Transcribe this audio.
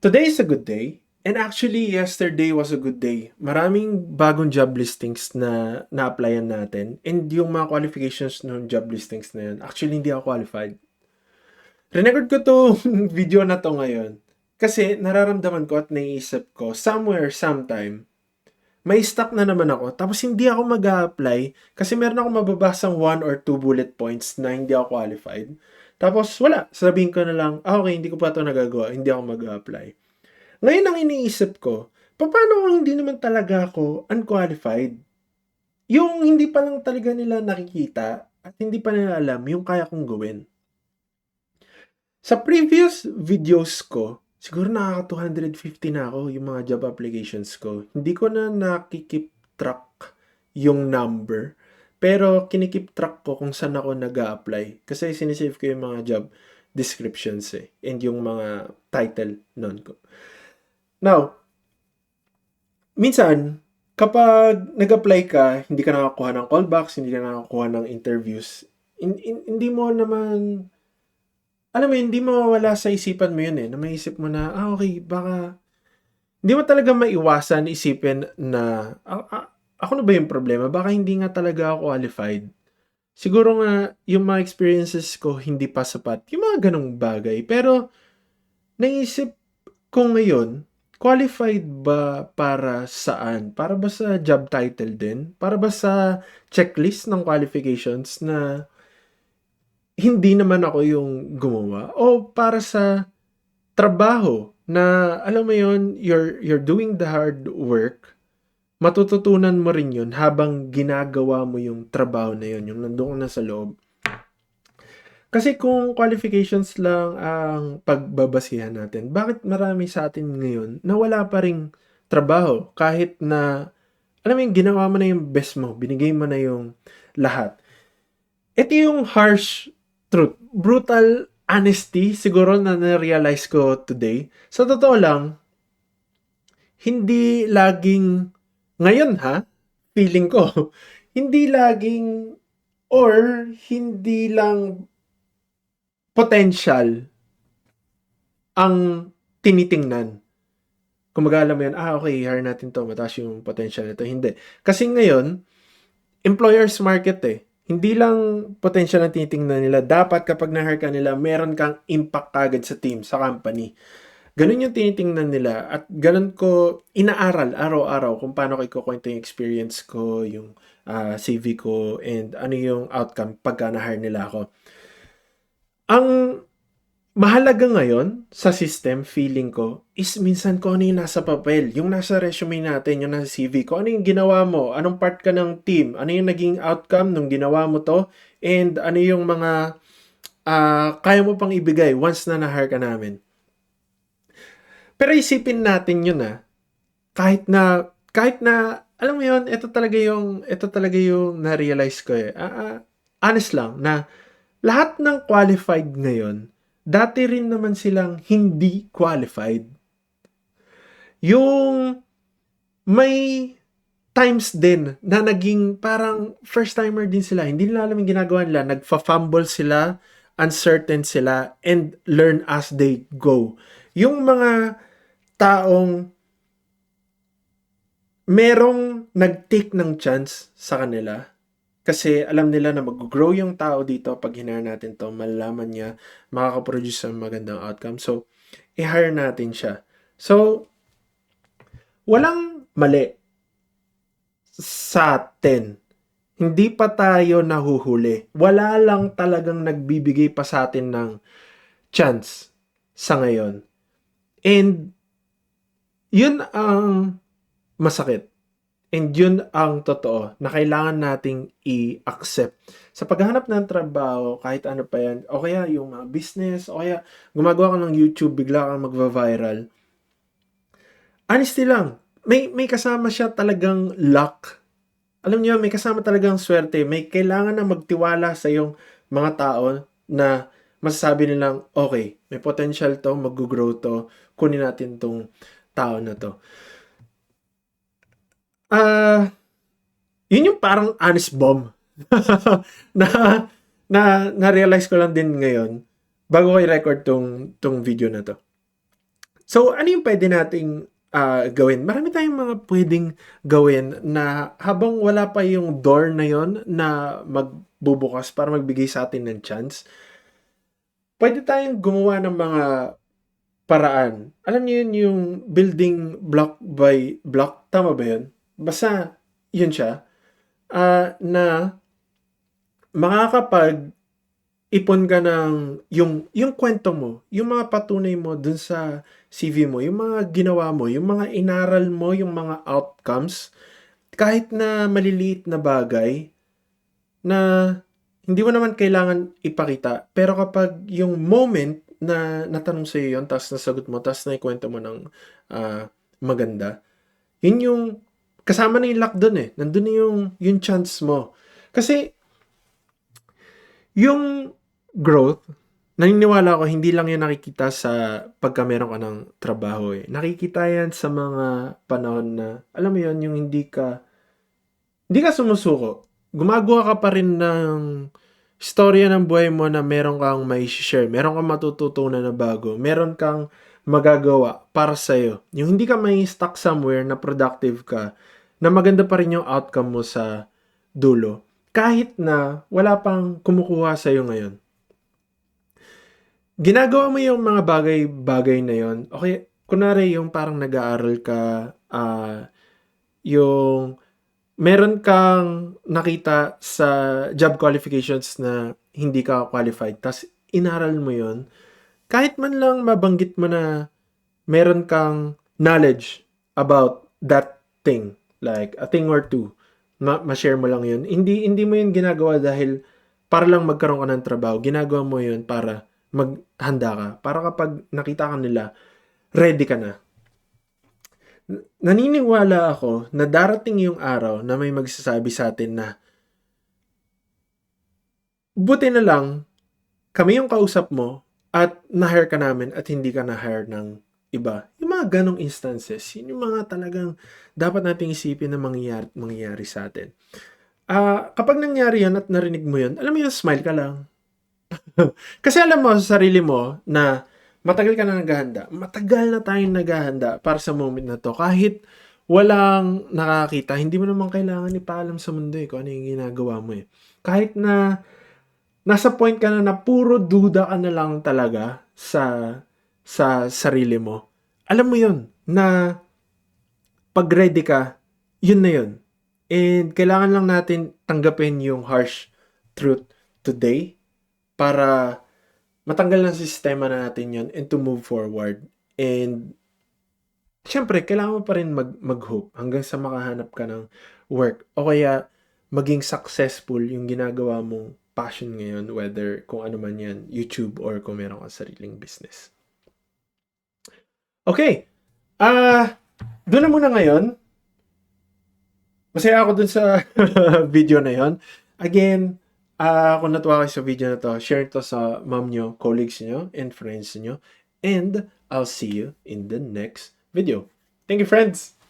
Today is a good day. And actually, yesterday was a good day. Maraming bagong job listings na na-applyan natin. And yung mga qualifications ng job listings na yun, actually hindi ako qualified. Renecord ko to video na to ngayon. Kasi nararamdaman ko at naiisip ko, somewhere, sometime, may stuck na naman ako. Tapos hindi ako mag-a-apply kasi meron ako mababasang 1 or 2 bullet points na hindi ako qualified. Tapos wala, sabihin ko na lang, okay, hindi ko pa ito nagagawa, hindi ako mag-a-apply. Ngayon ang iniisip ko, paano kung hindi naman talaga ako unqualified? Yung hindi pa lang talaga nila nakikita at hindi pa nila alam yung kaya kong gawin. Sa previous videos ko, siguro nakaka 250 na ako yung mga job applications ko. Hindi ko na nakikip track yung number. Pero kinikip track ko kung saan ako nag-a-apply. Kasi sinisave ko yung mga job descriptions and yung mga title nun ko. Now, minsan, kapag nag-apply ka, hindi ka nakakuha ng callbacks, hindi ka nakakuha ng interviews, hindi mo naman, alam mo, hindi mo mawala sa isipan mo yun na maisip mo na, okay, baka, hindi mo talaga maiwasan isipin na, ako na ba yung problema? Baka hindi nga talaga ako qualified. Siguro nga, yung mga experiences ko hindi pa sapat. Yung mga ganong bagay. Pero, naisip ko ngayon, qualified ba para saan? Para ba sa job title din? Para ba sa checklist ng qualifications na hindi naman ako yung gumawa? O para sa trabaho na, alam mo yun, you're doing the hard work, matututunan mo rin yun habang ginagawa mo yung trabaho na yun, yung nandun ka na sa loob. Kasi kung qualifications lang ang pagbabasihan natin, bakit marami sa atin ngayon na wala pa ring trabaho kahit na, alam mo yung ginawa mo na yung best mo, binigay mo na yung lahat. Ito yung harsh truth, brutal honesty siguro na na-realize ko today. Sa totoo lang, hindi laging, ngayon feeling ko, hindi laging, or hindi lang potential ang tinitingnan. Kung mag-aalam mo yan, okay, hire natin to, mataas yung potential nito. Hindi. Kasi ngayon, employer's market Hindi lang potential ang tinitingnan nila. Dapat kapag na-hire ka nila, meron kang impact kagad sa team, sa company. Ganun yung tinitingnan nila. At ganun ko inaaral araw-araw kung paano ko ikukwento yung experience ko, yung CV ko, and ano yung outcome pagka na-hire nila ako. Ang mahalaga ngayon sa system, feeling ko, is minsan kung ano yung nasa papel, yung nasa resume natin, yung nasa CV, kung ano yung ginawa mo, anong part ka ng team, ano yung naging outcome nung ginawa mo to, and ano yung mga kaya mo pang ibigay once na na-hire ka namin. Pero isipin natin yun kahit na, alam mo yun, ito talaga yung na-realize ko honest lang, na lahat ng qualified ngayon, dati rin naman silang hindi qualified. Yung may times din na naging parang first timer din sila. Hindi nila alam yung ginagawa nila. Nagfa-fumble sila, uncertain sila, and learn as they go. Yung mga taong merong nag-take ng chance sa kanila, kasi alam nila na mag-grow yung tao dito pag hinire natin to, malalaman niya, makakaproduce ng magandang outcome. So, i-hire natin siya. So, walang mali sa atin. Hindi pa tayo nahuhuli. Wala lang talagang nagbibigay pa sa atin ng chance sa ngayon. And, yun ang masakit. And yun ang totoo na kailangan nating i-accept. Sa paghahanap ng trabaho, kahit ano pa yan, o kaya yung mga business, o kaya gumagawa ka ng YouTube, bigla kang magva-viral. Honesty lang, may kasama siya talagang luck. Alam niyo, may kasama talagang swerte. May kailangan na magtiwala sa yung mga tao na masasabi nilang, okay, may potential to, mag-grow to, kunin natin tong tao na to. Yun yung parang honest bomb na na-realize ko lang din ngayon bago ko i-record tong video na to. So, ano yung pwede nating gawin? Marami tayong mga pwedeng gawin na habang wala pa yung door na yon na magbubukas para magbigay sa atin ng chance, pwede tayong gumawa ng mga paraan. Alam niyo yun, yung building block by block, tama ba yun? Basta, yun siya, na makakapag ipon ka ng yung kwento mo, yung mga patunay mo dun sa CV mo, yung mga ginawa mo, yung mga inaral mo, yung mga outcomes, kahit na maliliit na bagay na hindi mo naman kailangan ipakita. Pero kapag yung moment na natanong sa'yo yun, tapos nasagot mo, tapos naikwento mo ng maganda, yun yung kasama na yung luck dun eh. Nandun na yung chance mo. Kasi yung growth, naniniwala ako, hindi lang yan nakikita sa pagka meron ka ng trabaho eh. Nakikita yan sa mga panahon na, alam mo yun, yung hindi ka sumusuko. Gumagawa ka pa rin ng storya ng buhay mo na meron kang may share, meron kang matututunan na bago, meron kang magagawa para sa'yo. Yung hindi ka may stuck somewhere na productive ka, na maganda pa rin yung outcome mo sa dulo. Kahit na wala pang kumukuha sa'yo ngayon. Ginagawa mo yung mga bagay-bagay na yon. Okay, kunwari yung parang nag-aaral ka, yung meron kang nakita sa job qualifications na hindi ka qualified, tas inaral mo yon. Kahit man lang mabanggit mo na meron kang knowledge about that thing, like a thing or two, ma-share mo lang yun. Hindi mo yun ginagawa dahil para lang magkaroon ka ng trabaho. Ginagawa mo yun para maghanda ka. Para kapag nakita ka nila, ready ka na. Naniniwala ako na darating yung araw na may magsasabi sa atin na buti na lang kami yung kausap mo at na-hire ka namin at hindi ka na-hire ng iba. Yung mga ganong instances, yun yung mga talagang dapat nating isipin na mangyayari sa atin. Kapag nangyari yan at narinig mo yun, alam mo yun, smile ka lang. Kasi alam mo sa sarili mo na matagal ka na naghahanda. Matagal na tayong naghahanda para sa moment na to. Kahit walang nakakita, hindi mo naman kailangan ipaalam sa mundo eh kung ano yung ginagawa mo eh. Kahit na nasa point ka na puro duda ka na lang talaga sa sarili mo. Alam mo yun, na pag ready ka, yun na yun. And kailangan lang natin tanggapin yung harsh truth today para matanggal ng sistema na natin yun and to move forward. And syempre, kailangan mo pa rin mag-hope hanggang sa makahanap ka ng work. O kaya maging successful yung ginagawa mong passion ngayon, whether kung ano man yan, YouTube or kung meron kang sariling business. Okay. Doon na muna ngayon. Masaya ako dun sa video na yon. Again, kung natuwa kayo sa video na to, share to sa mom nyo, colleagues nyo, and friends nyo. And I'll see you in the next video. Thank you, friends!